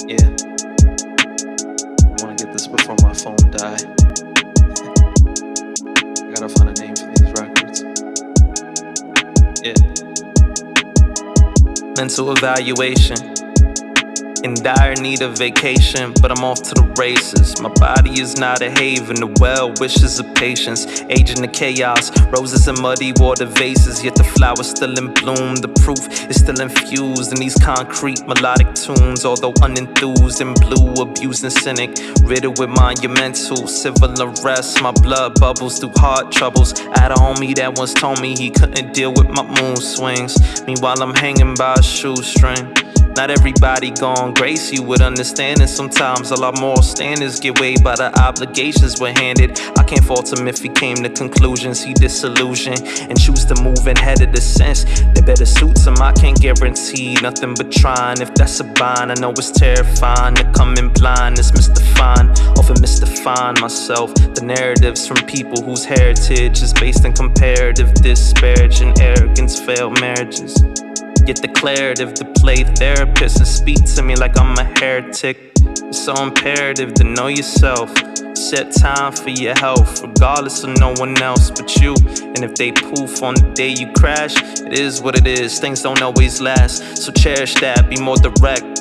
Yeah, I wanna get this before my phone die. I gotta find a name for these records. Yeah. Mental evaluation. In dire need of vacation, but I'm off to the races. My body is not a haven, the well wishes of patience. Aging the chaos, roses in muddy water vases, yet the flower's still in bloom. The proof is still infused in these concrete melodic tunes. Although unenthused and blue, abused and cynic, riddled with monumental civil arrests. My blood bubbles through heart troubles. I had a homie that once told me he couldn't deal with my mood swings. Meanwhile I'm hanging by a shoestring. Not everybody gon' grace you with understanding. Sometimes all our moral standards get weighed by the obligations we're handed. I can't fault him if he came to conclusions he disillusioned and choose to move in head of the sense that better suits him. I can't guarantee nothing but trying. If that's a bind, I know it's terrifying to come in blind. It's mystifying, often mystifying myself. The narratives from people whose heritage is based in comparative disparaging arrogance, failed marriages. Yet declarative to play therapist and speak to me like I'm a heretic. It's so imperative to know yourself. Set time for your health, regardless of no one else but you. And if they poof on the day you crash, it is what it is, things don't always last. So cherish that, be more direct,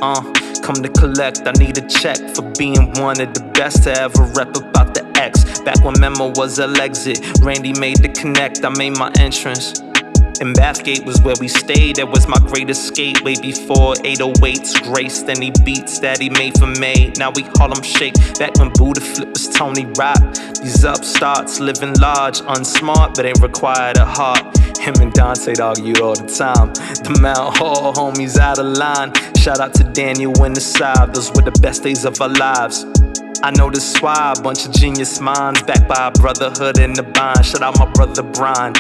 come to collect, I need a check for being one of the best to ever rep about the X. Back when Memo was a exit, Randy made the connect, I made my entrance. And Bathgate was where we stayed, that was my great escape. Way before 808s graced any beats that he made for May. Now we Harlem Shake, back when Buddha Flip was Tony Rock. These upstarts living large, unsmart, but ain't required a heart. Him and Dante argued all the time. The Mount Hall homies out of line. Shout out to Daniel and the side, those were the best days of our lives. I know this why, a bunch of genius minds backed by a brotherhood in the bind. Shout out my brother Brian.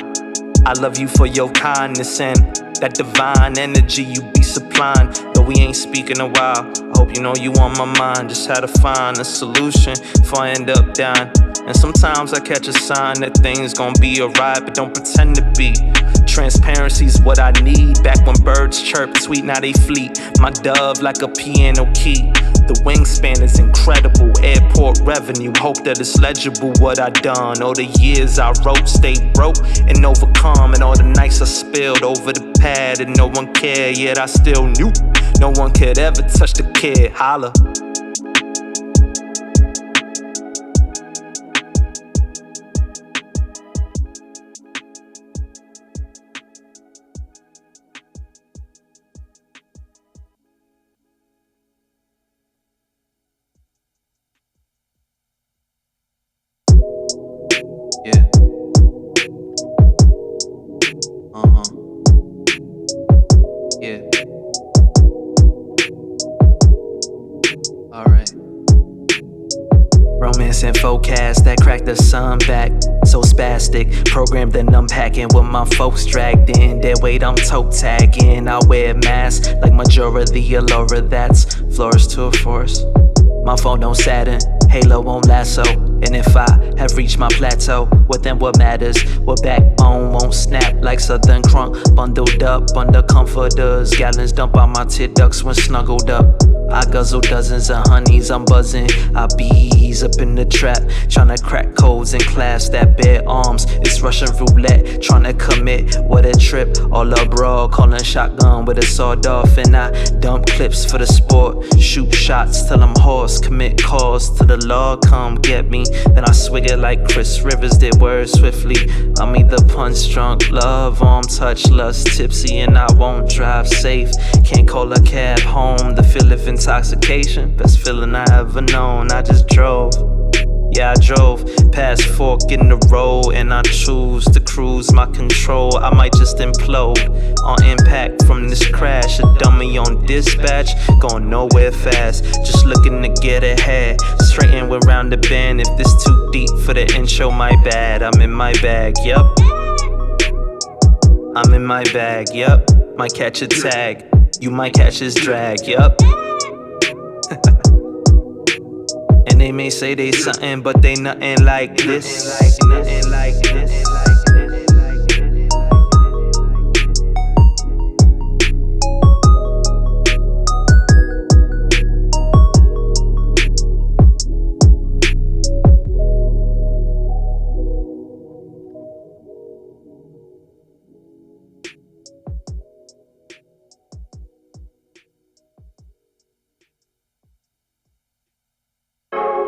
I love you for your kindness and that divine energy you be supplying. Though we ain't speak in a while, I hope you know you on my mind. Just had to find a solution before I end up dying. And sometimes I catch a sign that things gon' be alright, but don't pretend to be. Transparency's what I need. Back when birds chirp, sweet, now they fleet. My dove like a piano key. The wingspan is incredible, airport revenue. Hope that it's legible what I done. All the years I wrote, stayed broke and overcome. And all the nights I spilled over the pad and no one cared. Yet I still knew no one could ever touch the kid. Holla. Yeah. Yeah. Alright. Romance and forecast that cracked the sun back. So spastic, programmed and unpacking with my folks dragged in. Their weight I'm toe tagging. I wear masks like majority of Laura, that's florist to a forest. My phone don't Saturn, Halo won't lasso. And if I have reached my plateau, what then what matters? What backbone won't snap like Southern crunk. Bundled up under comforters, gallons dump out my tear ducts when snuggled up. I guzzle dozens of honeys, I'm buzzing. I bees up in the trap, tryna crack codes in class that bare arms. It's Russian roulette, tryna commit. What a trip, all abroad, calling shotgun with a sawed off. And I dump clips for the sport, shoot shots till I'm hoarse. Commit calls till the law come get me. Then I swig it like Chris Rivers did, words swiftly. I'm either punch drunk, love, arm touch, lust, tipsy, and I won't drive safe. Can't call a cab home, the feel of intoxication, best feeling I ever known. I just drove, yeah, I drove past fork in the road, and I choose to cruise my control. I might just implode on impact from this crash. A dummy on dispatch, going nowhere fast, just looking to get ahead. Straighten around the bend. If this too deep for the intro, my bad. I'm in my bag, yup. I'm in my bag, yup. Might catch a tag, you might catch his drag, yup. And they may say they something, but they nothing like this. Nothing like this.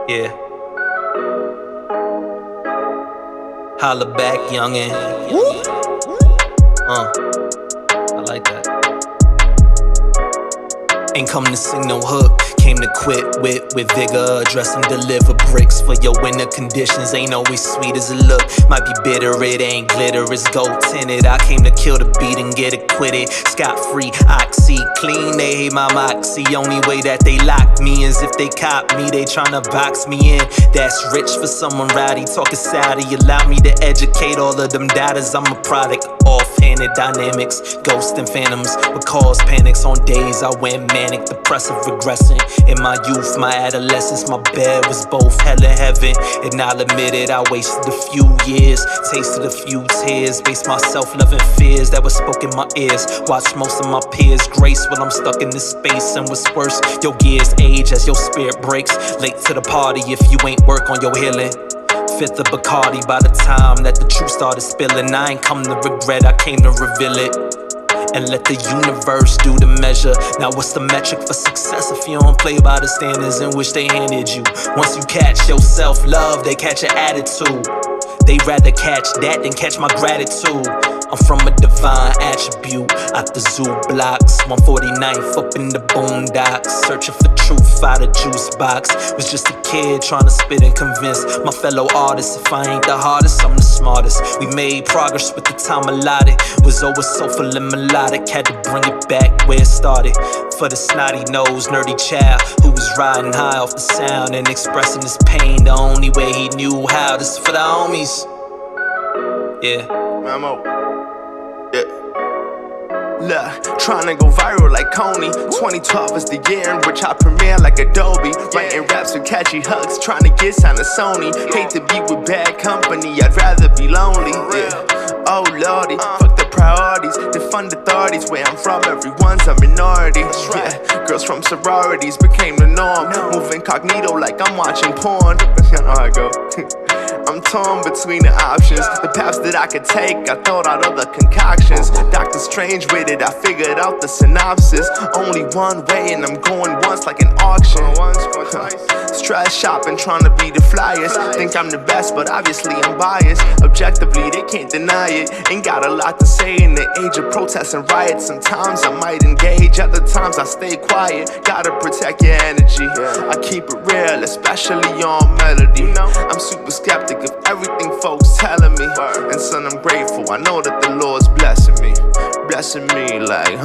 Yeah. Holla back, youngin'. I like that. Ain't come to sing no hook, came to quit with vigor. Address and deliver bricks for your winter conditions. Ain't always sweet as it look, might be bitter, it ain't glitter, it's gold tinted. I came to kill the beat and get acquitted. Scot free, oxy, clean, they hate my moxie. Only way that they lock me is if they cop me, they tryna box me in. That's rich for someone rowdy, talking savvy. Allow me to educate all of them doubters. I'm a product, offhanded dynamics, ghosts and phantoms would cause panics on days I went manic, depressive, regressing. In my youth, my adolescence, my bed was both hell and heaven. And I'll admit it, I wasted a few years, tasted a few tears, based my self-loving fears that were spoken in my ears. Watched most of my peers grace while I'm stuck in this space. And what's worse, your gears age as your spirit breaks. Late to the party if you ain't work on your healing. Fifth of Bacardi by the time that the truth started spilling. I ain't come to regret, I came to reveal it. And let the universe do the measure. Now what's the metric for success if you don't play by the standards in which they handed you? Once you catch your self-love, they catch your attitude. They rather catch that than catch my gratitude. I'm from a divine attribute, out the zoo blocks, 149th up in the boondocks, searching for truth out of juice box. Was just a kid trying to spit and convince my fellow artists. If I ain't the hardest, I'm the smartest. We made progress with the time allotted. Was always soulful and melodic, had to bring it back where it started. For the snotty nosed nerdy child who was riding high off the sound and expressing his pain the only way he knew how. This is for the homies. Yeah. Memo. Yeah. Look, tryna go viral like Coney. 2012 is the year in which I premiere like Adobe. Writing raps with catchy hooks, tryna get signed to Sony. Hate to be with bad company, I'd rather be lonely. Yeah. Oh lordy, fuck the priorities. Defund authorities, where I'm from, everyone's a minority. Yeah. Girls from sororities became the norm. Move incognito like I'm watching porn. You know how I go. I'm torn between the options, the paths that I could take. I thought out other concoctions. Doctor Strange with it, I figured out the synopsis. Only one way and I'm going once like an auction. Stress shopping, trying to be the flyest. Think I'm the best, but obviously I'm biased. Objectively, they can't deny it. Ain't got a lot to say in the age of protests and riots. Sometimes I might engage, other times I stay quiet. Gotta protect your energy. I keep it real, especially on melody. I'm super skeptic of everything folks telling me. And son, I'm grateful, I know that the Lord's blessing me like,